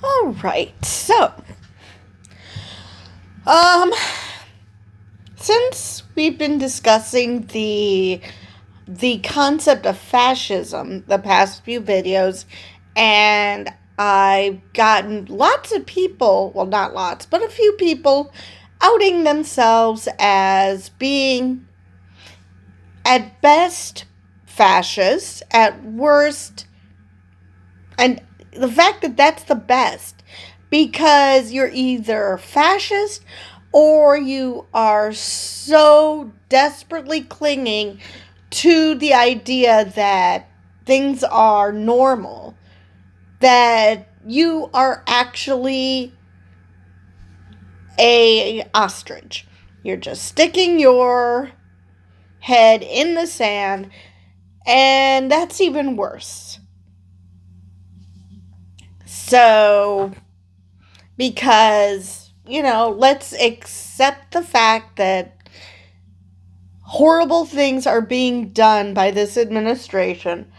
All right. So, um, since we've been discussing the concept of fascism the past few videos, and I've gotten lots of people, well, not lots, but a few people outing themselves as being, at best, fascist, at worst, and the fact that that's the best, because you're either fascist or you are so desperately clinging to the idea that things are normal that you are actually a ostrich. You're just sticking your head in the sand, and that's even worse. So, because, let's accept the fact that horrible things are being done by this administration.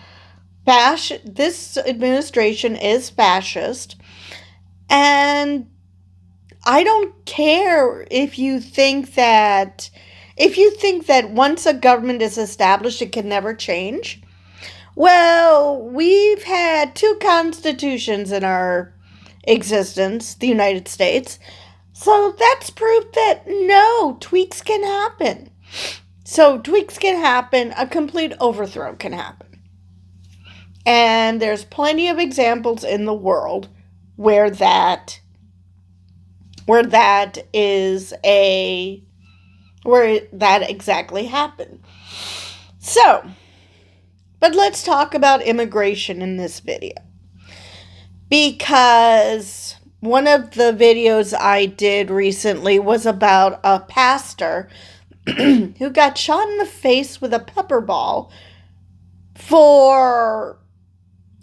This administration is fascist, and I don't care if you think that once a government is established, it can never change. Well, we've had two constitutions in our existence, the United States. So that's proof that no, tweaks can happen. So tweaks can happen, a complete overthrow can happen. And there's plenty of examples in the world where that exactly happened. So, but let's talk about immigration in this video. Because one of the videos I did recently was about a pastor who got shot in the face with a pepper ball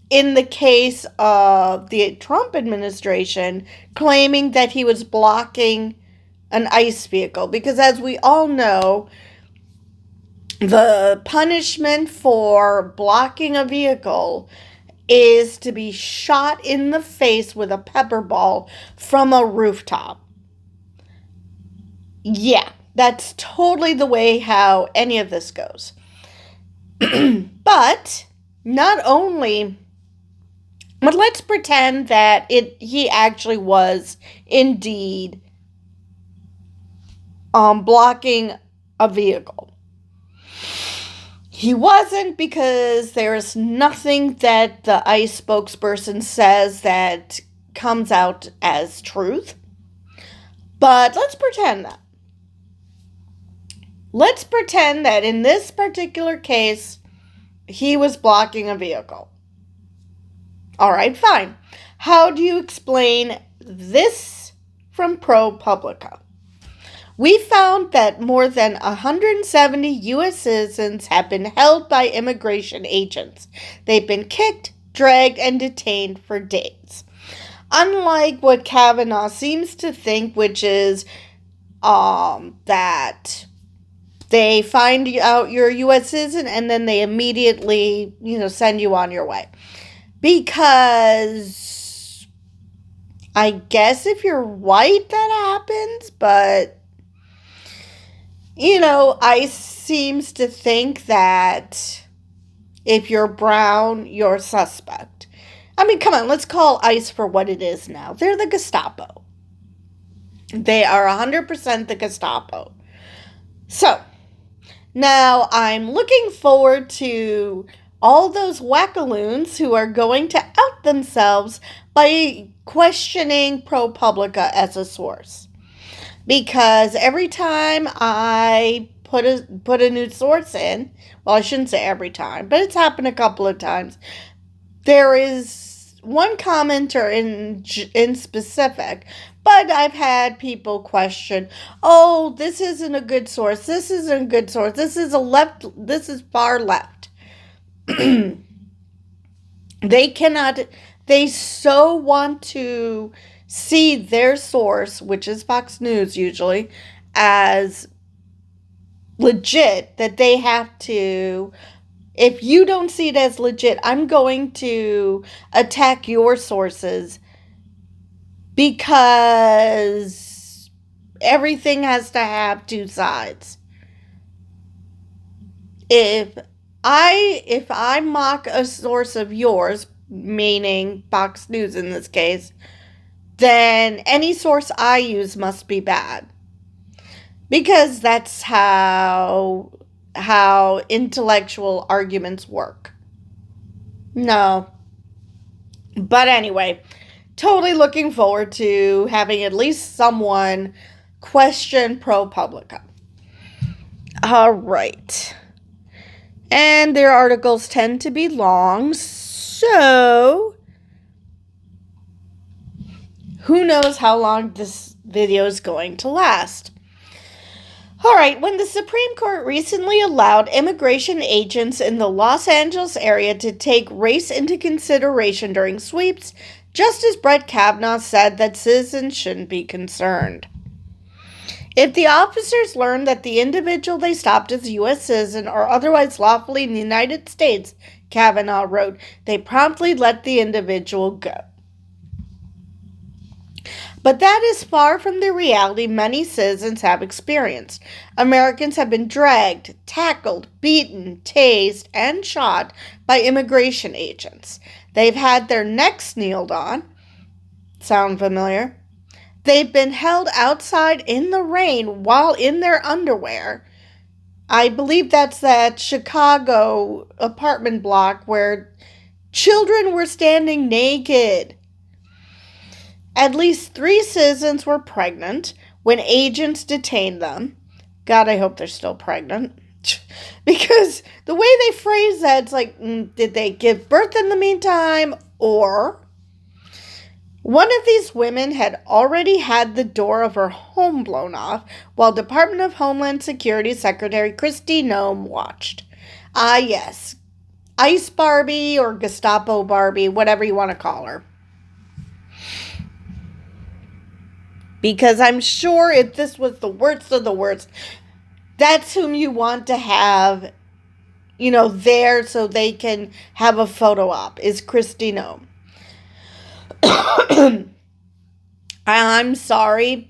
in the case of the Trump administration, claiming that he was blocking an ICE vehicle. Because as we all know, the punishment for blocking a vehicle is to be shot in the face with a pepper ball from a rooftop. Yeah, that's totally the way how any of this goes. But let's pretend that he actually was indeed blocking a vehicle. He wasn't, because there's nothing that the ICE spokesperson says that comes out as truth. But let's pretend that. Let's pretend that in this particular case, he was blocking a vehicle. All right, fine. How do you explain this from ProPublica? We found that more than 170 U.S. citizens have been held by immigration agents. They've been kicked, dragged, and detained for days. Unlike what Kavanaugh seems to think, which is that they find out you're a U.S. citizen and then they immediately, send you on your way. Because I guess if you're white, that happens, but ICE seems to think that if you're brown, you're suspect. I mean, come on, let's call ICE for what it is now. They're the Gestapo. They are 100% the Gestapo. So, now I'm looking forward to all those wackaloons who are going to out themselves by questioning ProPublica as a source. Because every time I put a new source in, well, I shouldn't say every time, but it's happened a couple of times, there is one commenter in specific, but I've had people question, oh, this isn't a good source, this isn't a good source, this is far left. They so want to see their source, which is Fox News usually, as legit, that they have to, if you don't see it as legit, I'm going to attack your sources because everything has to have two sides. If I mock a source of yours, meaning Fox News in this case, then any source I use must be bad. Because that's how intellectual arguments work. No. But anyway, totally looking forward to having at least someone question ProPublica. All right. And their articles tend to be long, so who knows how long this video is going to last. All right, when the Supreme Court recently allowed immigration agents in the Los Angeles area to take race into consideration during sweeps, Justice Brett Kavanaugh said that citizens shouldn't be concerned. If the officers learn that the individual they stopped is a U.S. citizen or otherwise lawfully in the United States, Kavanaugh wrote, they promptly let the individual go. But that is far from the reality many citizens have experienced. Americans have been dragged, tackled, beaten, tased, and shot by immigration agents. They've had their necks kneeled on. Sound familiar? They've been held outside in the rain while in their underwear. I believe that's that Chicago apartment block where children were standing naked. At least 3 citizens were pregnant when agents detained them. God, I hope they're still pregnant. Because the way they phrase that, it's like, did they give birth in the meantime? Or one of these women had already had the door of her home blown off while Department of Homeland Security Secretary Kristi Noem watched. Ah, yes. Ice Barbie or Gestapo Barbie, whatever you want to call her. Because I'm sure if this was the worst of the worst, that's whom you want to have, there so they can have a photo op, is Kristi Noem. I'm sorry.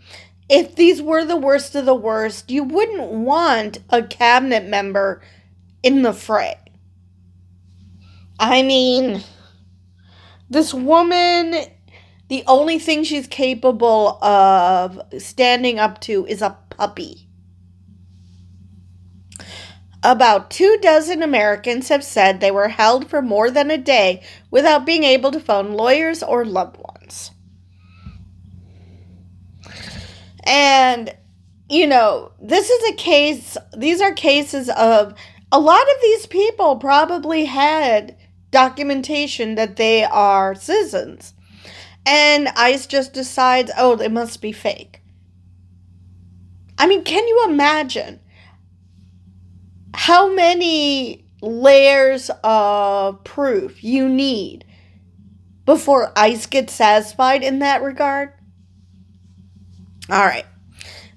If these were the worst of the worst, you wouldn't want a cabinet member in the fray. I mean, this woman, the only thing she's capable of standing up to is a puppy. About 24 Americans have said they were held for more than a day without being able to phone lawyers or loved ones. And, these are cases of a lot of these people probably had documentation that they are citizens. And ICE just decides, it must be fake. I mean, can you imagine how many layers of proof you need before ICE gets satisfied in that regard? All right.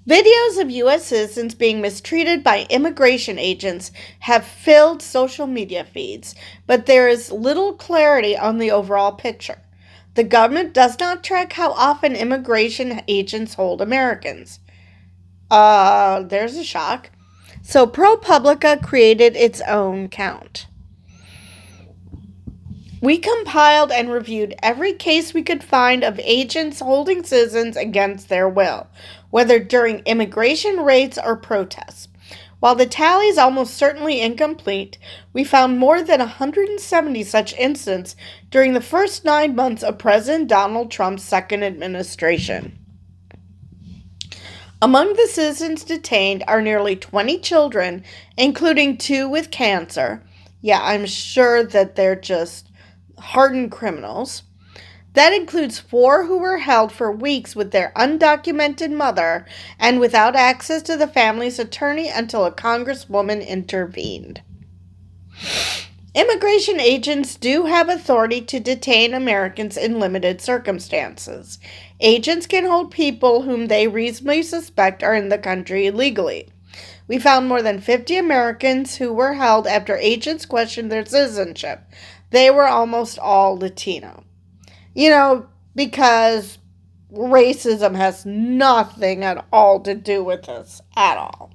Videos of U.S. citizens being mistreated by immigration agents have filled social media feeds, but there is little clarity on the overall picture. The government does not track how often immigration agents hold Americans. There's a shock. So ProPublica created its own count. We compiled and reviewed every case we could find of agents holding citizens against their will, whether during immigration raids or protests. While the tally is almost certainly incomplete, we found more than 170 such incidents during the first 9 months of President Donald Trump's second administration. Among the citizens detained are nearly 20 children, including 2 with cancer. Yeah, I'm sure that they're just hardened criminals. That includes 4 who were held for weeks with their undocumented mother and without access to the family's attorney until a congresswoman intervened. Immigration agents do have authority to detain Americans in limited circumstances. Agents can hold people whom they reasonably suspect are in the country illegally. We found more than 50 Americans who were held after agents questioned their citizenship. They were almost all Latino. Because racism has nothing at all to do with this at all.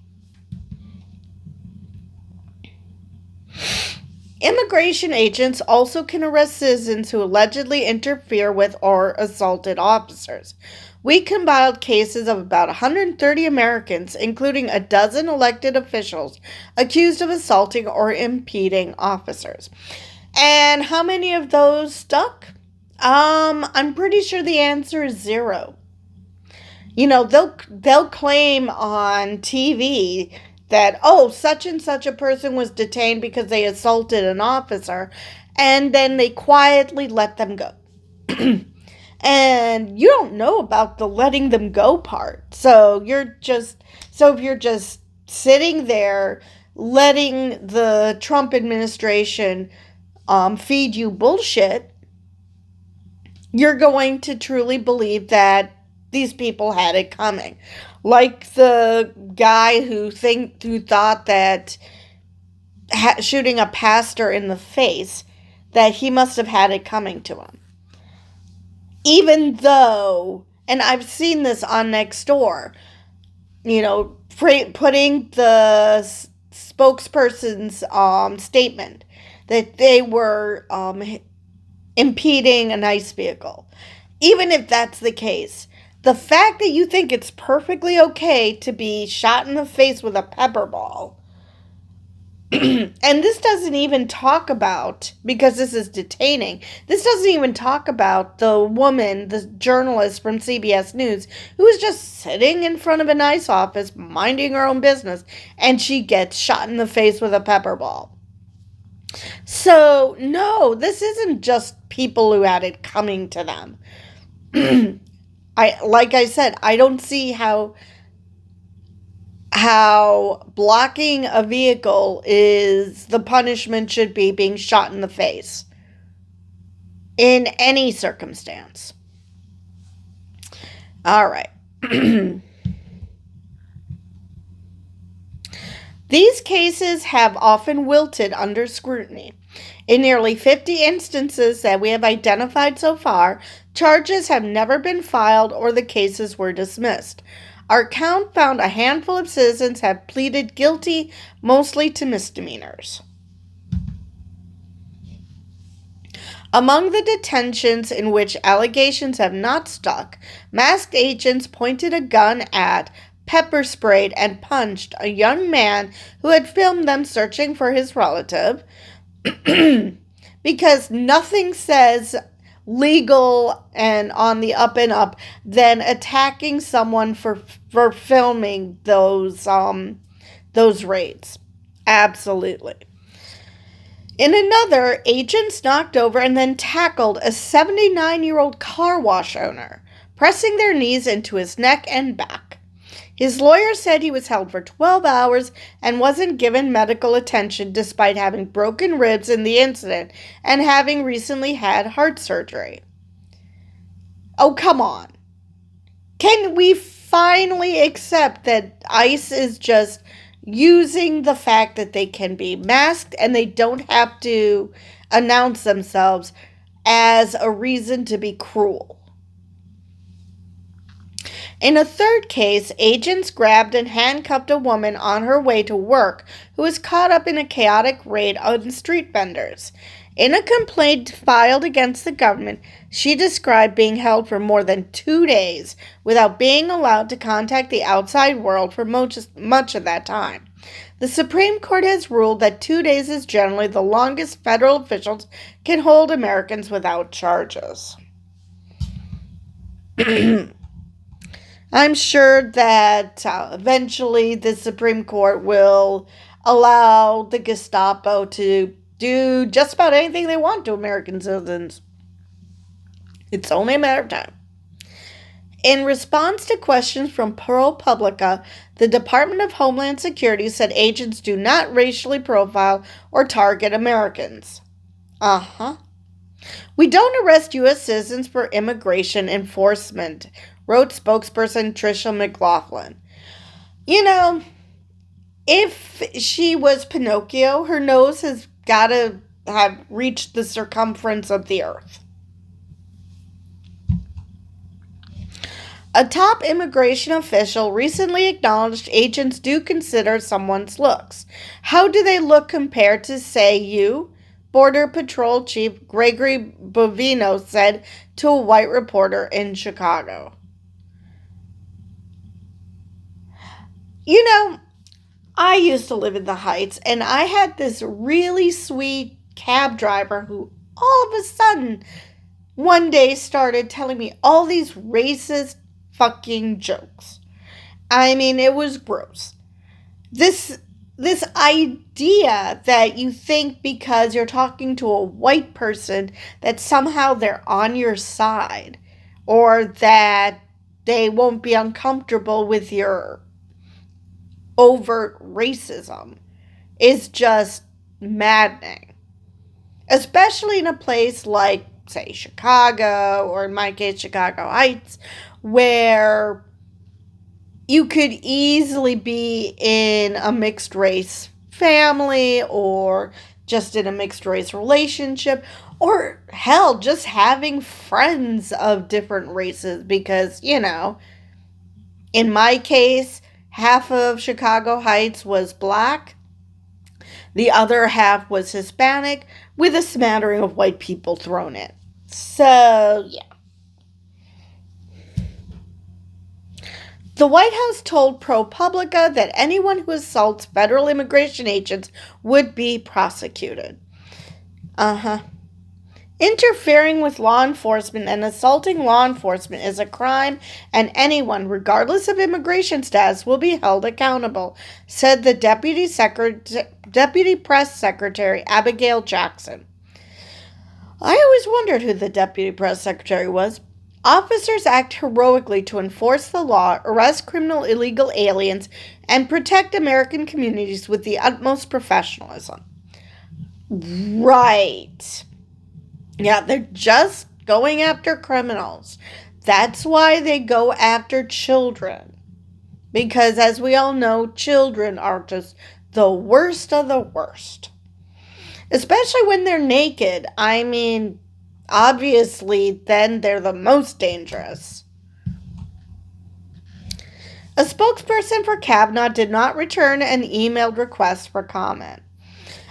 Immigration agents also can arrest citizens who allegedly interfere with or assaulted officers. We compiled cases of about 130 Americans, including a dozen elected officials, accused of assaulting or impeding officers. And how many of those stuck? I'm pretty sure the answer is 0. You know, they'll claim on TV that, oh, such and such a person was detained because they assaulted an officer, and then they quietly let them go. And you don't know about the letting them go part. So if you're just sitting there letting the Trump administration feed you bullshit, you're going to truly believe that these people had it coming. Like the guy who thought that shooting a pastor in the face, that he must have had it coming to him. Even though, and I've seen this on Nextdoor, you know, putting the spokesperson's statement that they were impeding a nice vehicle. Even if that's the case, the fact that you think it's perfectly okay to be shot in the face with a pepper ball, and this doesn't even talk about, because this is detaining, this doesn't even talk about the woman, the journalist from CBS News, who was just sitting in front of a nice office, minding her own business, and she gets shot in the face with a pepper ball. So, no, this isn't just people who had it coming to them. Like I said, I don't see how blocking a vehicle is the punishment should be being shot in the face in any circumstance. All right. These cases have often wilted under scrutiny. In nearly 50 instances that we have identified so far, charges have never been filed or the cases were dismissed. Our count found a handful of citizens have pleaded guilty, mostly to misdemeanors. Among the detentions in which allegations have not stuck, masked agents pointed a gun at, pepper sprayed, and punched a young man who had filmed them searching for his relative, because nothing says legal and on the up and up than attacking someone for filming those raids. Absolutely. In another, agents knocked over and then tackled a 79-year-old car wash owner, pressing their knees into his neck and back. His lawyer said he was held for 12 hours and wasn't given medical attention despite having broken ribs in the incident and having recently had heart surgery. Oh, come on. Can we finally accept that ICE is just using the fact that they can be masked and they don't have to announce themselves as a reason to be cruel? In a third case, agents grabbed and handcuffed a woman on her way to work who was caught up in a chaotic raid on street vendors. In a complaint filed against the government, she described being held for more than 2 days without being allowed to contact the outside world for much of that time. The Supreme Court has ruled that 2 days is generally the longest federal officials can hold Americans without charges. I'm sure that eventually the Supreme Court will allow the Gestapo to do just about anything they want to American citizens. It's only a matter of time. In response to questions from ProPublica, the Department of Homeland Security said agents do not racially profile or target Americans. We don't arrest U.S. citizens for immigration enforcement, wrote spokesperson Tricia McLaughlin. You know, if she was Pinocchio, her nose has got to have reached the circumference of the earth. A top immigration official recently acknowledged agents do consider someone's looks. How do they look compared to, say, you? Border Patrol Chief Gregory Bovino said to a white reporter in Chicago. You know, I used to live in the Heights, and I had this really sweet cab driver who all of a sudden one day started telling me all these racist fucking jokes. I mean, it was gross. This idea that you think because you're talking to a white person that somehow they're on your side or that they won't be uncomfortable with your overt racism is just maddening. Especially in a place like, say, Chicago, or in my case, Chicago Heights, where you could easily be in a mixed race family or just in a mixed race relationship, or hell, just having friends of different races because, in my case, half of Chicago Heights was black, the other half was Hispanic, with a smattering of white people thrown in. So, yeah. The White House told ProPublica that anyone who assaults federal immigration agents would be prosecuted. Interfering with law enforcement and assaulting law enforcement is a crime, and anyone, regardless of immigration status, will be held accountable, said the Deputy Press Secretary Abigail Jackson. I always wondered who the Deputy Press Secretary was. Officers act heroically to enforce the law, arrest criminal illegal aliens, and protect American communities with the utmost professionalism. Right. Yeah, they're just going after criminals. That's why they go after children. Because, as we all know, children are just the worst of the worst. Especially when they're naked. I mean, obviously, then they're the most dangerous. A spokesperson for Kavanaugh did not return an emailed request for comment.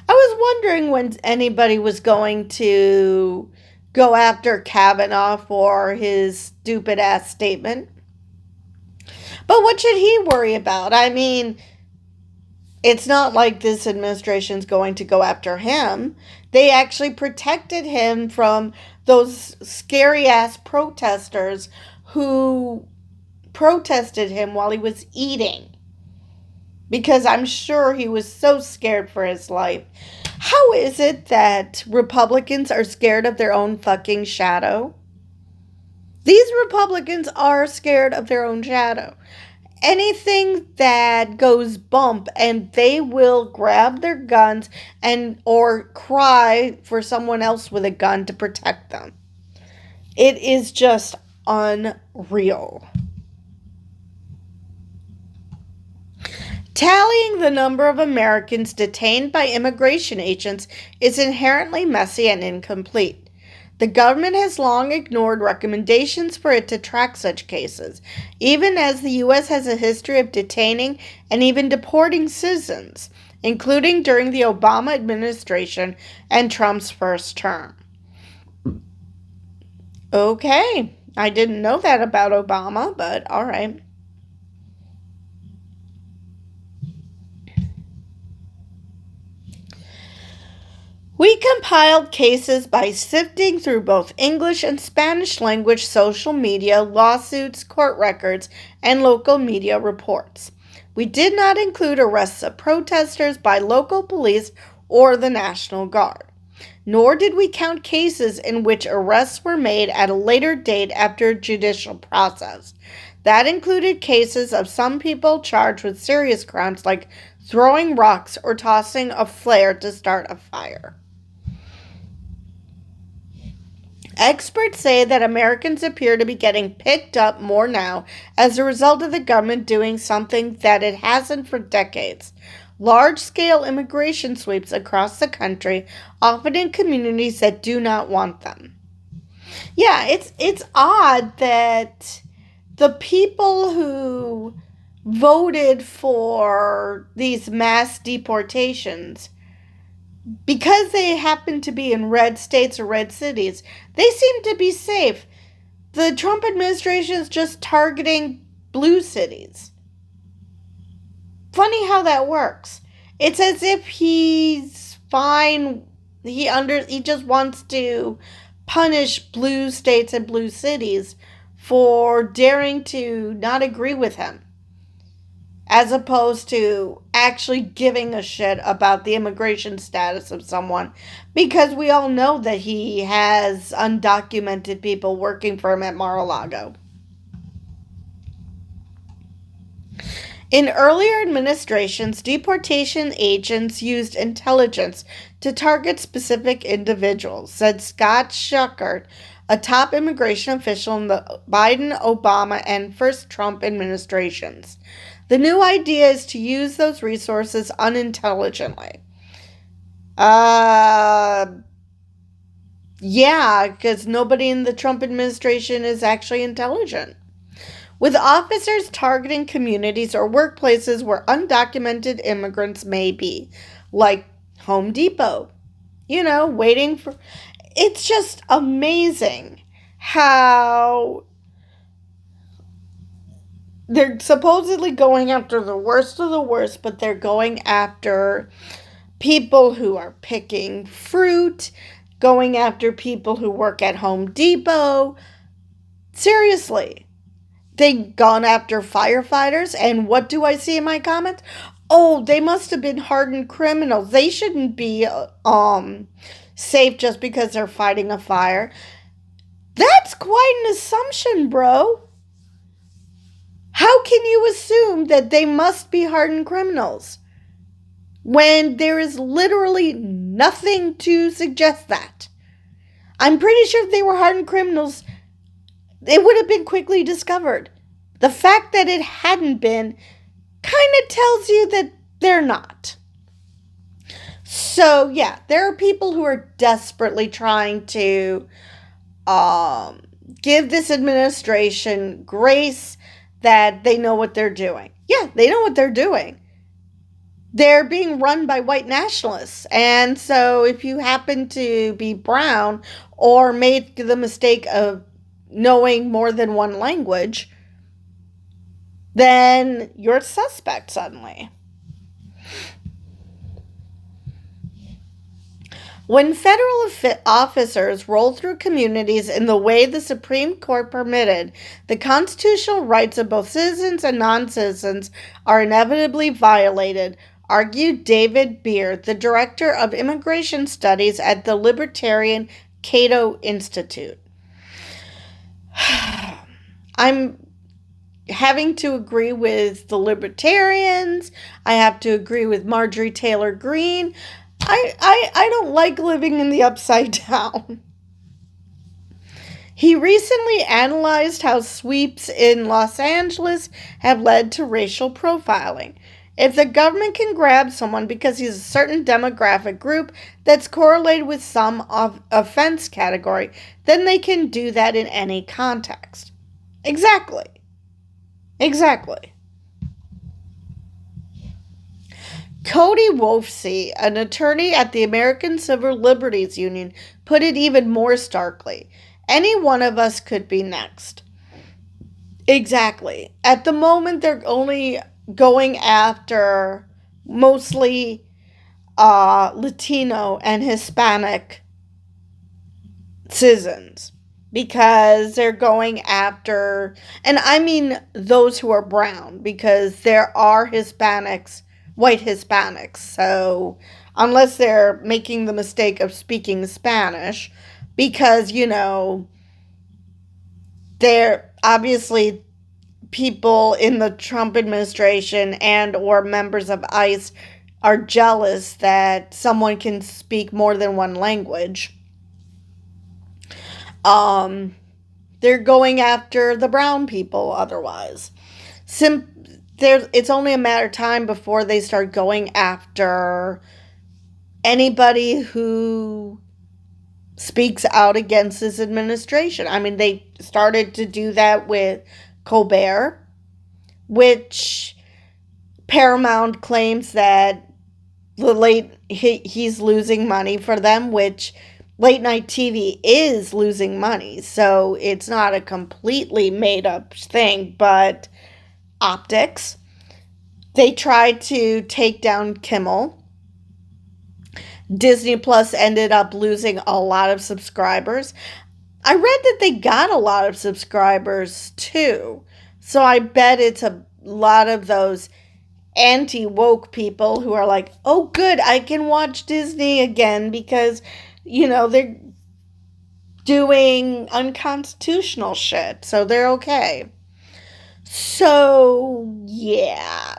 I was wondering when anybody was going to go after Kavanaugh for his stupid-ass statement. But what should he worry about? I mean, it's not like this administration's going to go after him. They actually protected him from those scary-ass protesters who protested him while he was eating. Because I'm sure he was so scared for his life. How is it that Republicans are scared of their own fucking shadow? These Republicans are scared of their own shadow. Anything that goes bump and they will grab their guns or cry for someone else with a gun to protect them. It is just unreal. Tallying the number of Americans detained by immigration agents is inherently messy and incomplete. The government has long ignored recommendations for it to track such cases, even as the U.S. has a history of detaining and even deporting citizens, including during the Obama administration and Trump's first term. Okay, I didn't know that about Obama, but all right. We compiled cases by sifting through both English and Spanish language social media, lawsuits, court records, and local media reports. We did not include arrests of protesters by local police or the National Guard. Nor did we count cases in which arrests were made at a later date after judicial process. That included cases of some people charged with serious crimes like throwing rocks or tossing a flare to start a fire. Experts say that Americans appear to be getting picked up more now as a result of the government doing something that it hasn't for decades. Large-scale immigration sweeps across the country, often in communities that do not want them. Yeah, it's odd that the people who voted for these mass deportations, because they happen to be in red states or red cities, they seem to be safe. The Trump administration is just targeting blue cities. Funny how that works. It's as if he's fine. He just wants to punish blue states and blue cities for daring to not agree with him, as opposed to actually giving a shit about the immigration status of someone, because we all know that he has undocumented people working for him at Mar-a-Lago. In earlier administrations, deportation agents used intelligence to target specific individuals, said Scott Schuckert, a top immigration official in the Biden, Obama, and first Trump administrations. The new idea is to use those resources unintelligently. Yeah, because nobody in the Trump administration is actually intelligent. With officers targeting communities or workplaces where undocumented immigrants may be, like Home Depot, waiting for... It's just amazing how they're supposedly going after the worst of the worst, but they're going after people who are picking fruit, going after people who work at Home Depot. Seriously. They've gone after firefighters, and what do I see in my comments? Oh, they must have been hardened criminals. They shouldn't be safe just because they're fighting a fire. That's quite an assumption, bro. How can you assume that they must be hardened criminals when there is literally nothing to suggest that? I'm pretty sure if they were hardened criminals, it would have been quickly discovered. The fact that it hadn't been kind of tells you that they're not. So, yeah, there are people who are desperately trying to give this administration grace that they know what they're doing. Yeah, they know what they're doing. They're being run by white nationalists. And so if you happen to be brown or made the mistake of knowing more than one language, then you're a suspect suddenly. When federal officers roll through communities in the way the Supreme Court permitted, the constitutional rights of both citizens and non-citizens are inevitably violated, argued David Beard, the director of immigration studies at the Libertarian Cato Institute. I'm having to agree with the libertarians. I have to agree with Marjorie Taylor Greene. I don't like living in the upside down. He recently analyzed how sweeps in Los Angeles have led to racial profiling. If the government can grab someone because he's a certain demographic group that's correlated with some offense category, then they can do that in any context. Exactly. Cody Wolfsey, an attorney at the American Civil Liberties Union, put it even more starkly. Any one of us could be next. Exactly. At the moment, they're only going after mostly Latino and Hispanic citizens, because they're going after, and I mean those who are brown, because there are Hispanics, white Hispanics, so unless they're making the mistake of speaking Spanish, because, they're obviously people in the Trump administration and or members of ICE are jealous that someone can speak more than one language. They're going after the brown people otherwise. It's only a matter of time before they start going after anybody who speaks out against this administration. I mean, they started to do that with Colbert, which Paramount claims that he's losing money for them, which late night TV is losing money. So it's not a completely made up thing, but optics. They tried to take down Kimmel. Disney Plus ended up losing a lot of subscribers. I read that they got a lot of subscribers too. So I bet it's a lot of those anti-woke people who are like, oh good, I can watch Disney again because, they're doing unconstitutional shit. So they're okay. So, yeah.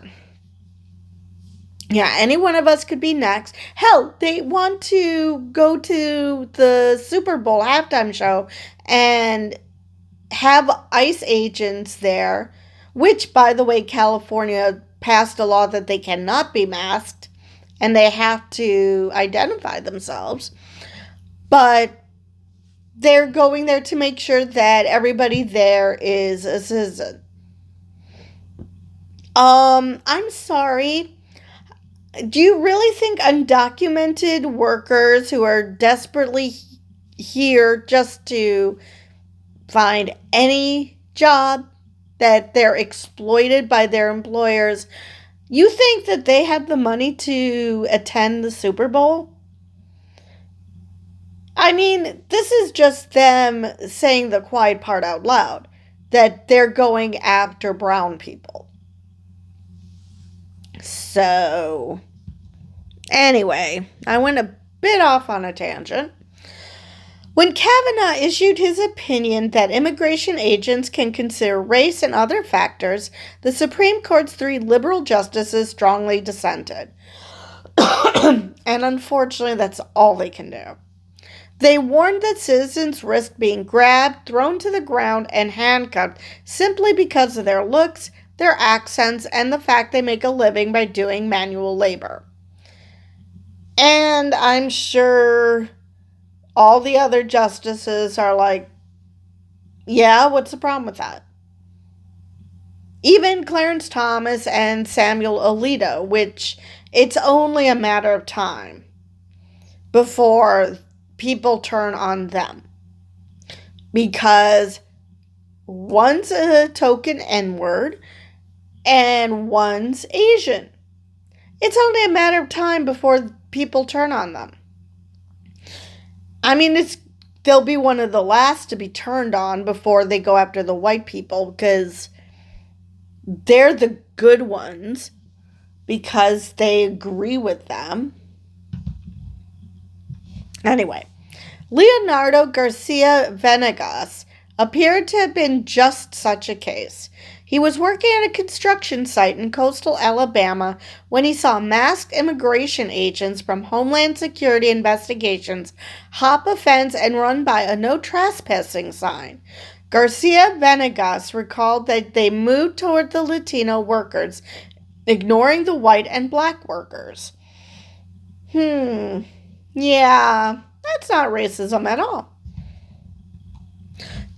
Yeah, any one of us could be next. Hell, they want to go to the Super Bowl halftime show and have ICE agents there, which, by the way, California passed a law that they cannot be masked and they have to identify themselves. But they're going there to make sure that everybody there is a citizen. I'm sorry. Do you really think undocumented workers who are desperately here just to find any job that they're exploited by their employers, you think that they have the money to attend the Super Bowl? I mean, this is just them saying the quiet part out loud, that they're going after brown people. So, anyway, I went a bit off on a tangent. When Kavanaugh issued his opinion that immigration agents can consider race and other factors, the Supreme Court's 3 liberal justices strongly dissented. And unfortunately, that's all they can do. They warned that citizens risk being grabbed, thrown to the ground, and handcuffed simply because of their looks, their accents, and the fact they make a living by doing manual labor. And I'm sure all the other justices are like, yeah, what's the problem with that? Even Clarence Thomas and Samuel Alito, which it's only a matter of time before people turn on them. Because one's a token N-word and one's Asian. It's only a matter of time before people turn on them. I mean, they'll be one of the last to be turned on before they go after the white people, because they're the good ones because they agree with them. Anyway, Leonardo Garcia Venegas appeared to have been just such a case. He was working at a construction site in coastal Alabama when he saw masked immigration agents from Homeland Security Investigations hop a fence and run by a no trespassing sign. Garcia Venegas recalled that they moved toward the Latino workers, ignoring the white and black workers. Yeah, that's not racism at all.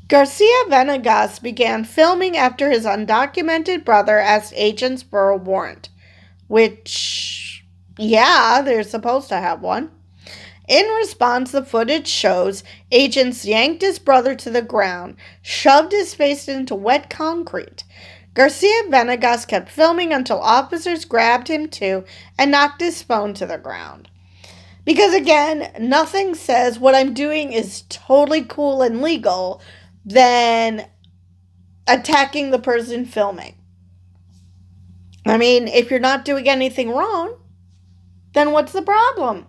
Garcia Venegas began filming after his undocumented brother asked agents for a warrant, which, yeah, they're supposed to have one. In response, the footage shows agents yanked his brother to the ground, shoved his face into wet concrete. Garcia Venegas kept filming until officers grabbed him too and knocked his phone to the ground. Because again, nothing says what I'm doing is totally cool and legal than attacking the person filming. I mean, if you're not doing anything wrong, then what's the problem?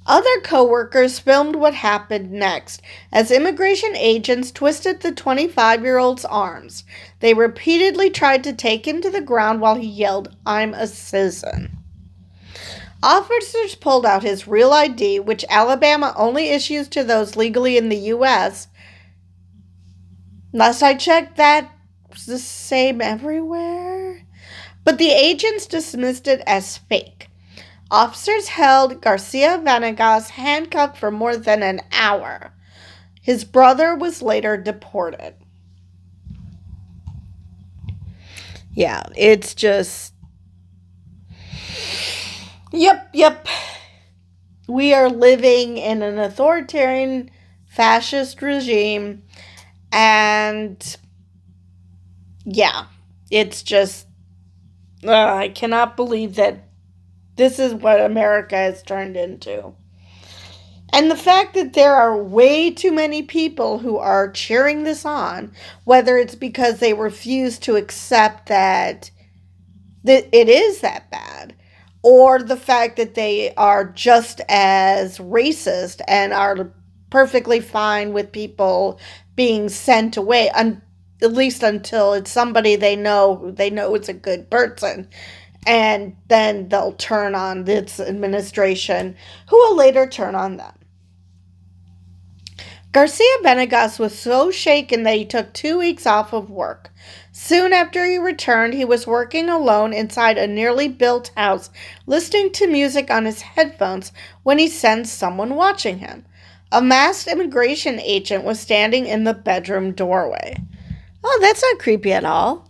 Other co-workers filmed what happened next as immigration agents twisted the 25-year-old's arms. They repeatedly tried to take him to the ground while he yelled, "I'm a citizen." Officers pulled out his real ID, which Alabama only issues to those legally in the U.S. Last I checked, that's the same everywhere. But the agents dismissed it as fake. Officers held Garcia Venegas handcuffed for more than an hour. His brother was later deported. Yeah, it's just... Yep. We are living in an authoritarian fascist regime, and yeah, it's just... I cannot believe that this is what America has turned into. And the fact that there are way too many people who are cheering this on, whether it's because they refuse to accept that it is that bad, or the fact that they are just as racist and are perfectly fine with people being sent away, at least until it's somebody they know it's a good person. And then they'll turn on this administration, who will later turn on them. Garcia Venegas was so shaken that he took 2 weeks off of work. Soon after he returned, he was working alone inside a nearly built house, listening to music on his headphones when he sensed someone watching him. A masked immigration agent was standing in the bedroom doorway. Oh, that's not creepy at all.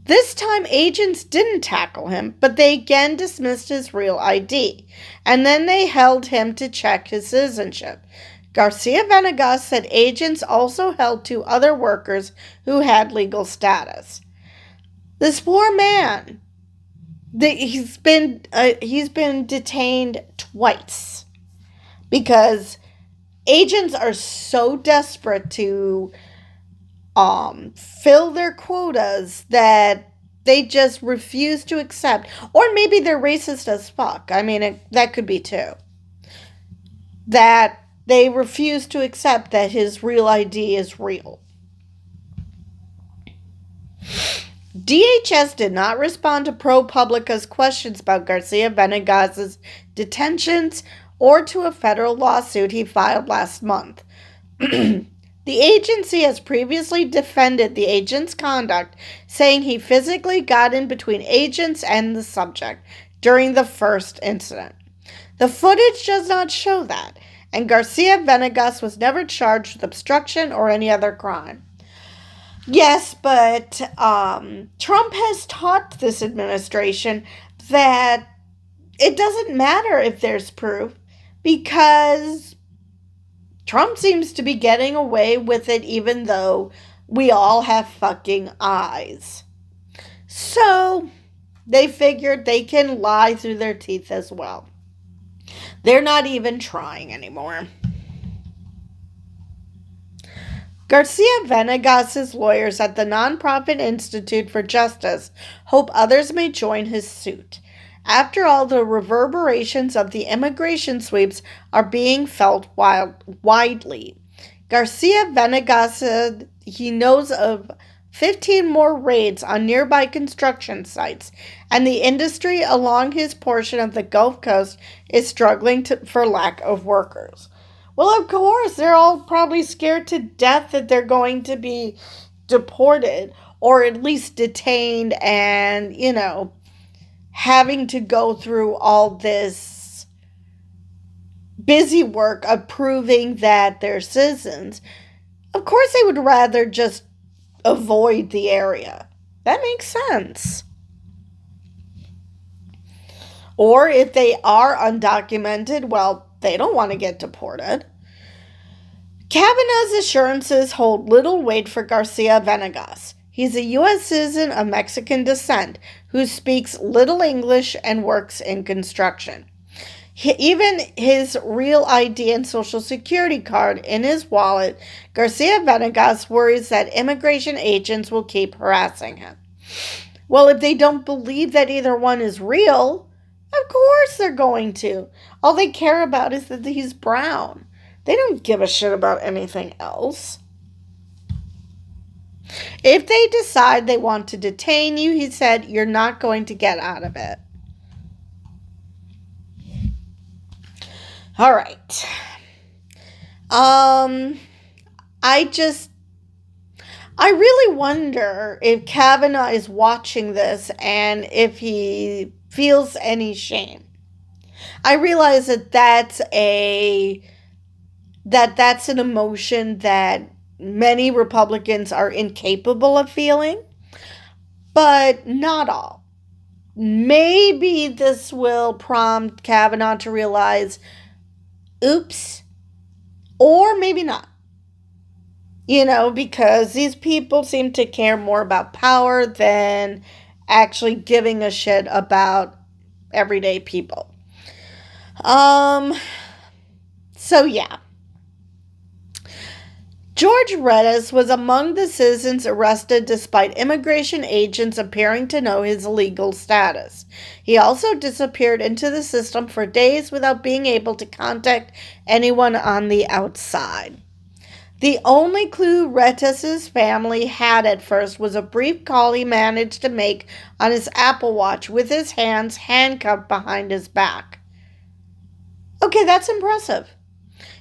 This time, agents didn't tackle him, but they again dismissed his real ID, and then they held him to check his citizenship. Garcia Venegas said agents also held 2 other workers who had legal status. This poor man, he's been detained twice because agents are so desperate to fill their quotas that they just refuse to accept. Or maybe they're racist as fuck. I mean, that could be too. That they refuse to accept that his real ID is real. DHS did not respond to ProPublica's questions about Garcia Venegas' detentions or to a federal lawsuit he filed last month. The agency has previously defended the agent's conduct, saying he physically got in between agents and the subject during the first incident. The footage does not show that, and Garcia Venegas was never charged with obstruction or any other crime. Yes, but Trump has taught this administration that it doesn't matter if there's proof, because Trump seems to be getting away with it even though we all have fucking eyes. So they figured they can lie through their teeth as well. They're not even trying anymore. Garcia Venegas' lawyers at the nonprofit Institute for Justice hope others may join his suit. After all, the reverberations of the immigration sweeps are being felt widely. Garcia Venegas said he knows of 15 more raids on nearby construction sites, and the industry along his portion of the Gulf Coast is struggling for lack of workers. Well, of course, they're all probably scared to death that they're going to be deported or at least detained and, having to go through all this busy work of proving that they're citizens. Of course, they would rather just avoid the area. That makes sense. Or if they are undocumented, well, they don't want to get deported. Kavanaugh's assurances hold little weight for Garcia Venegas. He's a U.S. citizen of Mexican descent who speaks little English and works in construction. Even his real ID and Social Security card in his wallet, Garcia Venegas worries that immigration agents will keep harassing him. Well, if they don't believe that either one is real, of course they're going to. All they care about is that he's brown. They don't give a shit about anything else. If they decide they want to detain you, he said, you're not going to get out of it. All right. I really wonder if Kavanaugh is watching this and if he feels any shame. I realize that that's a that that's an emotion that many Republicans are incapable of feeling, but not all. Maybe this will prompt Kavanaugh to realize, oops, or maybe not. Because these people seem to care more about power than actually giving a shit about everyday people. So yeah. George Redis was among the citizens arrested despite immigration agents appearing to know his legal status. He also disappeared into the system for days without being able to contact anyone on the outside. The only clue Redis's family had at first was a brief call he managed to make on his Apple Watch with his hands handcuffed behind his back. Okay, that's impressive.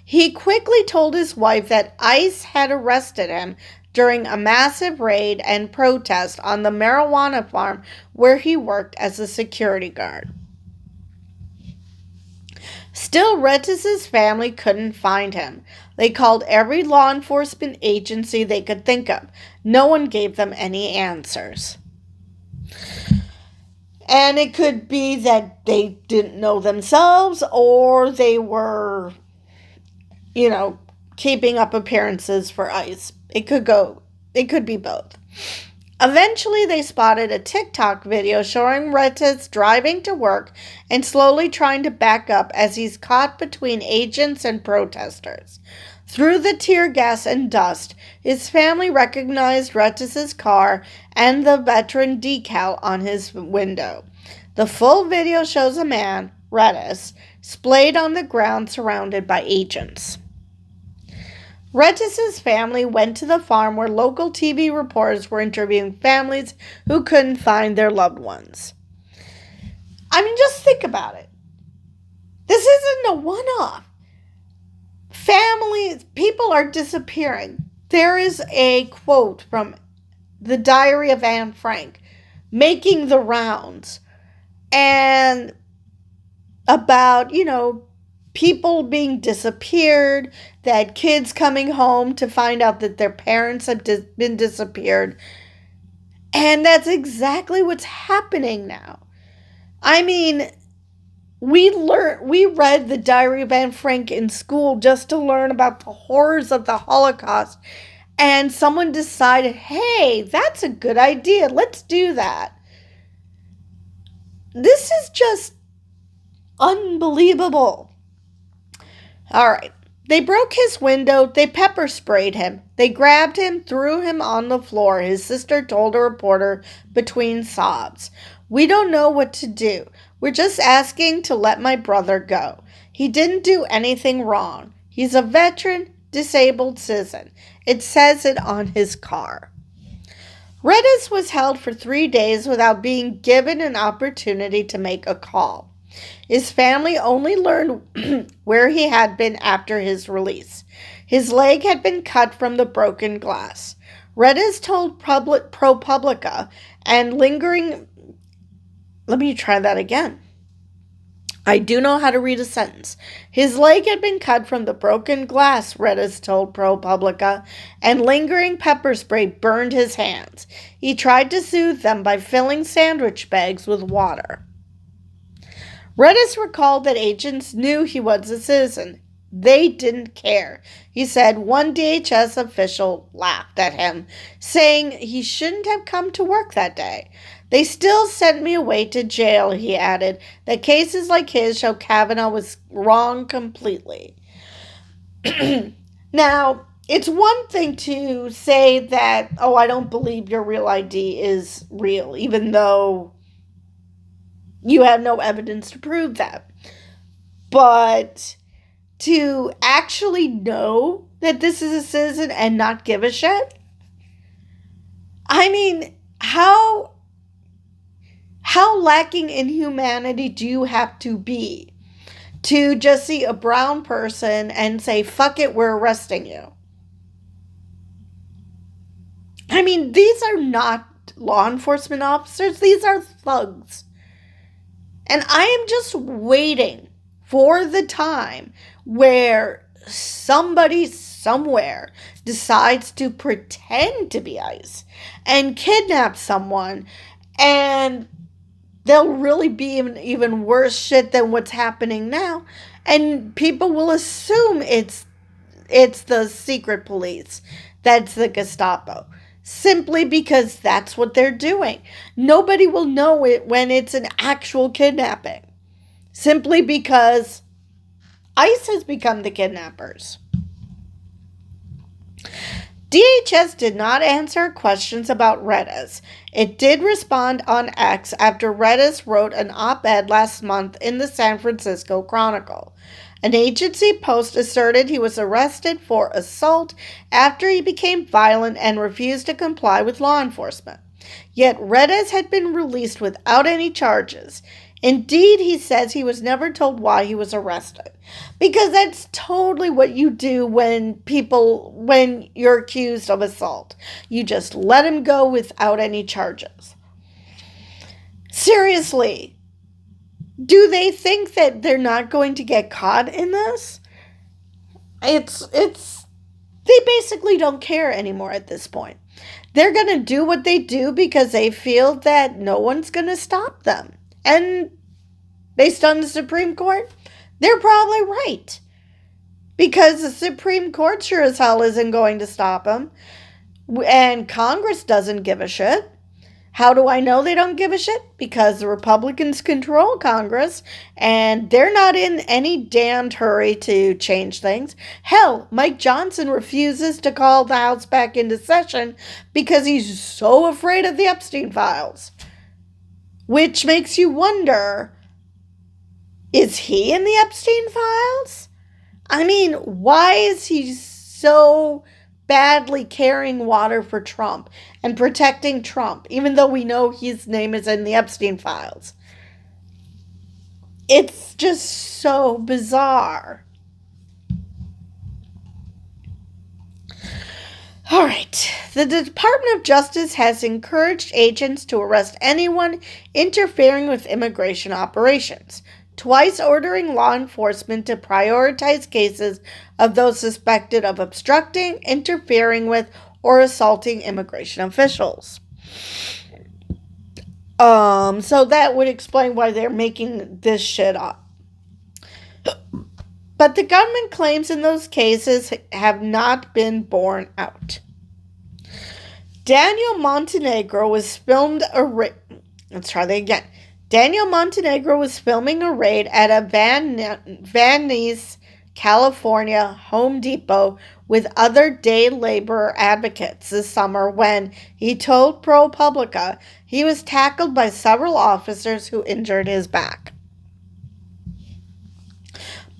He quickly told his wife that ICE had arrested him during a massive raid and protest on the marijuana farm where he worked as a security guard. Still, Redis's family couldn't find him. They called every law enforcement agency they could think of. No one gave them any answers. And it could be that they didn't know themselves, or they were, keeping up appearances for ICE. It could be both. Eventually, they spotted a TikTok video showing Redis driving to work and slowly trying to back up as he's caught between agents and protesters. Through the tear gas and dust, his family recognized Redis's car and the veteran decal on his window. The full video shows a man, Redis, splayed on the ground surrounded by agents. Redis's family went to the farm where local TV reporters were interviewing families who couldn't find their loved ones. Just think about it. This isn't a one-off. People are disappearing. There is a quote from the Diary of Anne Frank making the rounds, and about, people being disappeared, that kids coming home to find out that their parents have been disappeared. And that's exactly what's happening now. We read the Diary of Anne Frank in school just to learn about the horrors of the Holocaust. And someone decided, hey, that's a good idea. Let's do that. This is just unbelievable. All right. They broke his window. They pepper sprayed him. They grabbed him, threw him on the floor, his sister told a reporter between sobs. We don't know what to do. We're just asking to let my brother go. He didn't do anything wrong. He's a veteran, disabled citizen. It says it on his car. Redis was held for 3 days without being given an opportunity to make a call. His family only learned where he had been after his release. His leg had been cut from the broken glass. Redis told ProPublica and lingering... Let me try that again. I do know how to read a sentence. His leg had been cut from the broken glass, Redis told ProPublica, and lingering pepper spray burned his hands. He tried to soothe them by filling sandwich bags with water. Redis recalled that agents knew he was a citizen. They didn't care. He said one DHS official laughed at him, saying he shouldn't have come to work that day. They still sent me away to jail, he added, that cases like his show Kavanaugh was wrong completely. Now, it's one thing to say that, I don't believe your real ID is real, even though you have no evidence to prove that. But to actually know that this is a citizen and not give a shit? How lacking in humanity do you have to be to just see a brown person and say, fuck it, we're arresting you? These are not law enforcement officers. These are thugs. And I am just waiting for the time where somebody somewhere decides to pretend to be ICE and kidnap someone, and they'll really be even worse shit than what's happening now, and people will assume it's the secret police, that's the Gestapo, simply because that's what they're doing. Nobody will know it when it's an actual kidnapping, simply because ICE has become the kidnappers. DHS did not answer questions about Redis. It did respond on X after Redis wrote an op-ed last month in the San Francisco Chronicle. An agency post asserted he was arrested for assault after he became violent and refused to comply with law enforcement. Yet Redis had been released without any charges. Indeed, he says he was never told why he was arrested. Because that's totally what you do when you're accused of assault. You just let him go without any charges. Seriously, do they think that they're not going to get caught in this? They basically don't care anymore at this point. They're going to do what they do because they feel that no one's going to stop them. And based on the Supreme Court, they're probably right. Because the Supreme Court sure as hell isn't going to stop them. And Congress doesn't give a shit. How do I know they don't give a shit? Because the Republicans control Congress, and they're not in any damned hurry to change things. Hell, Mike Johnson refuses to call the House back into session because he's so afraid of the Epstein files. Which makes you wonder, is he in the Epstein files? I mean, why is he so badly carrying water for Trump and protecting Trump, even though we know his name is in the Epstein files? It's just so bizarre. All right. The Department of Justice has encouraged agents to arrest anyone interfering with immigration operations, twice ordering law enforcement to prioritize cases of those suspected of obstructing, interfering with, or assaulting immigration officials. So that would explain why they're making this shit up. But the government claims in those cases have not been borne out. Daniel Montenegro was filming a raid at a Van Nuys, California Home Depot with other day labor advocates this summer when he told ProPublica he was tackled by several officers who injured his back.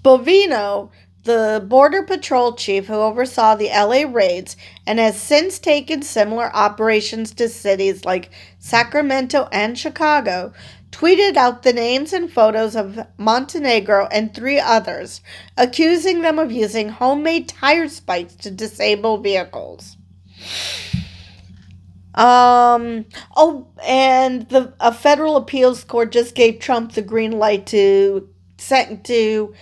Bovino, the Border Patrol chief who oversaw the LA raids and has since taken similar operations to cities like Sacramento and Chicago, tweeted out the names and photos of Montenegro and 3 others, accusing them of using homemade tire spikes to disable vehicles. And a federal appeals court just gave Trump the green light to send the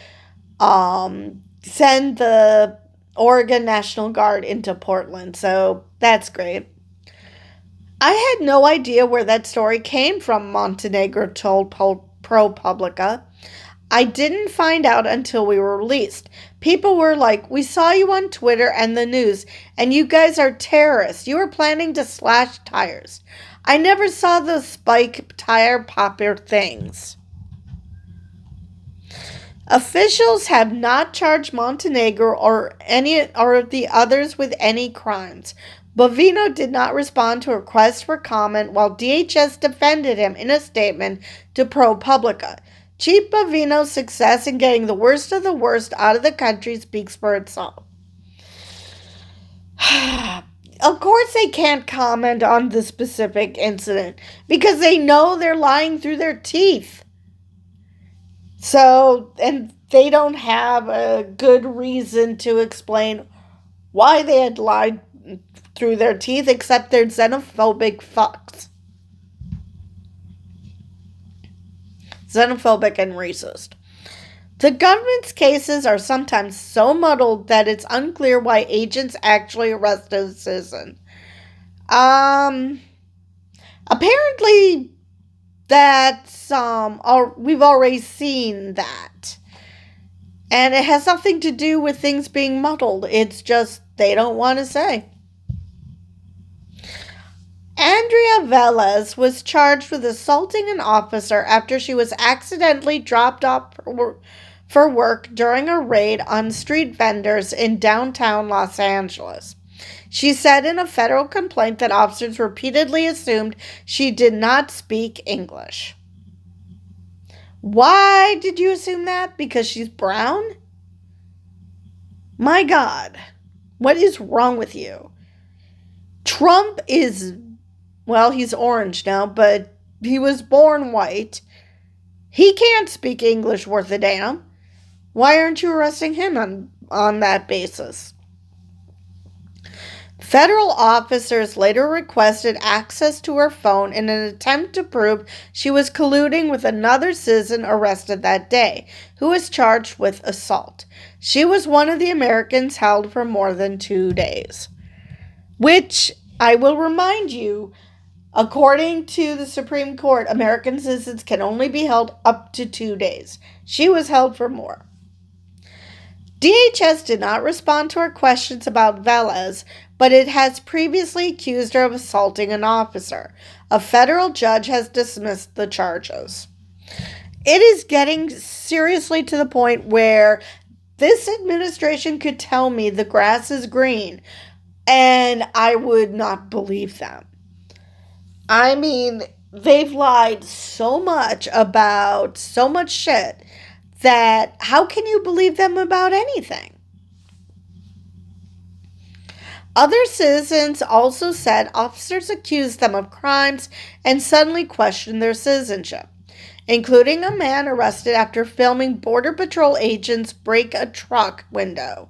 Oregon National Guard into Portland, so that's great. I had no idea where that story came from, Montenegro told ProPublica. I didn't find out until we were released. People were like, we saw you on Twitter and the news, and you guys are terrorists. You were planning to slash tires. I never saw those spike tire popper things. Officials have not charged Montenegro or the others with any crimes. Bovino did not respond to a request for comment while DHS defended him in a statement to ProPublica. Chief Bovino's success in getting the worst of the worst out of the country speaks for itself. Of course they can't comment on the specific incident because they know they're lying through their teeth. So, and they don't have a good reason to explain why they had lied through their teeth, except they're xenophobic fucks. Xenophobic and racist. The government's cases are sometimes so muddled that it's unclear why agents actually arrested a citizen. Apparently that's we've already seen that. And it has nothing to do with things being muddled. It's just they don't want to say. Andrea Velez was charged with assaulting an officer after she was accidentally dropped off for work during a raid on street vendors in downtown Los Angeles. She said in a federal complaint that officers repeatedly assumed she did not speak English. Why did you assume that? Because she's brown? My God, what is wrong with you? Trump is, well, he's orange now, but he was born white. He can't speak English worth a damn. Why aren't you arresting him on that basis? Federal officers later requested access to her phone in an attempt to prove she was colluding with another citizen arrested that day, who was charged with assault. She was one of the Americans held for more than 2 days. Which, I will remind you, according to the Supreme Court, American citizens can only be held up to 2 days. She was held for more. DHS did not respond to our questions about Velez, but it has previously accused her of assaulting an officer. A federal judge has dismissed the charges. It is getting seriously to the point where this administration could tell me the grass is green, and I would not believe them. I mean, they've lied so much about so much shit that how can you believe them about anything? Other citizens also said officers accused them of crimes and suddenly questioned their citizenship, including a man arrested after filming Border Patrol agents break a truck window,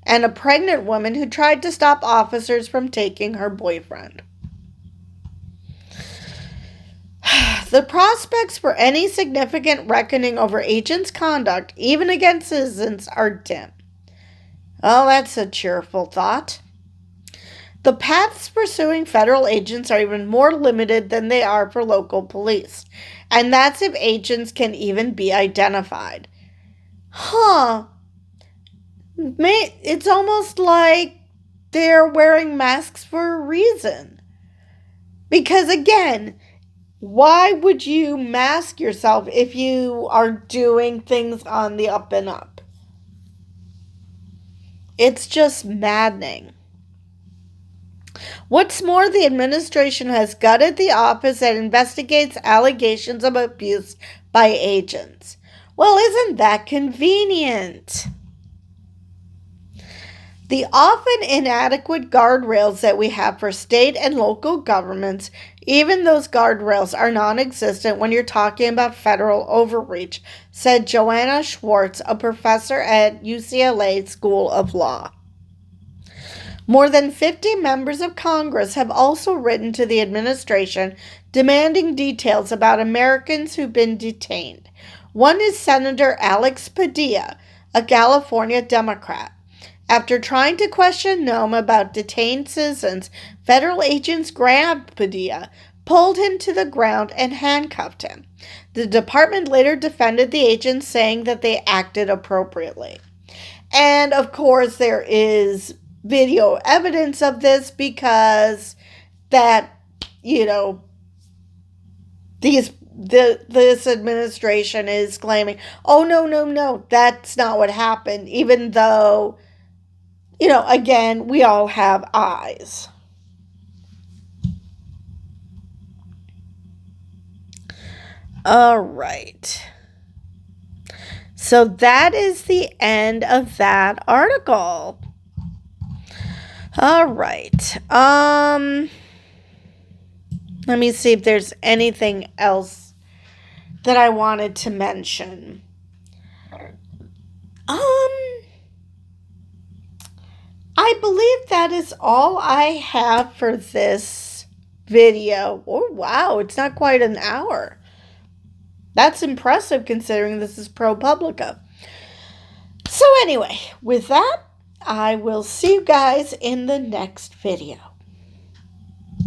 and a pregnant woman who tried to stop officers from taking her boyfriend. The prospects for any significant reckoning over agents' conduct, even against citizens, are dim. Oh, that's a cheerful thought. The paths pursuing federal agents are even more limited than they are for local police, and that's if agents can even be identified. It's almost like they're wearing masks for a reason. Because again, why would you mask yourself if you are doing things on the up and up? It's just maddening. What's more, the administration has gutted the office that investigates allegations of abuse by agents. Well, isn't that convenient? The often inadequate guardrails that we have for state and local governments, even those guardrails are non-existent when you're talking about federal overreach, said Joanna Schwartz, a professor at UCLA School of Law. More than 50 members of Congress have also written to the administration demanding details about Americans who've been detained. One is Senator Alex Padilla, a California Democrat. After trying to question Nome about detained citizens, federal agents grabbed Padilla, pulled him to the ground, and handcuffed him. The department later defended the agents, saying that they acted appropriately. And, of course, there is video evidence of this because that, this administration is claiming, oh, no, that's not what happened, even though, again, we all have eyes. All right. So that is the end of that article. All right. Let me see if there's anything else that I wanted to mention. I believe that is all I have for this video. Oh, wow, it's not quite an hour. That's impressive considering this is ProPublica. So anyway, with that, I will see you guys in the next video.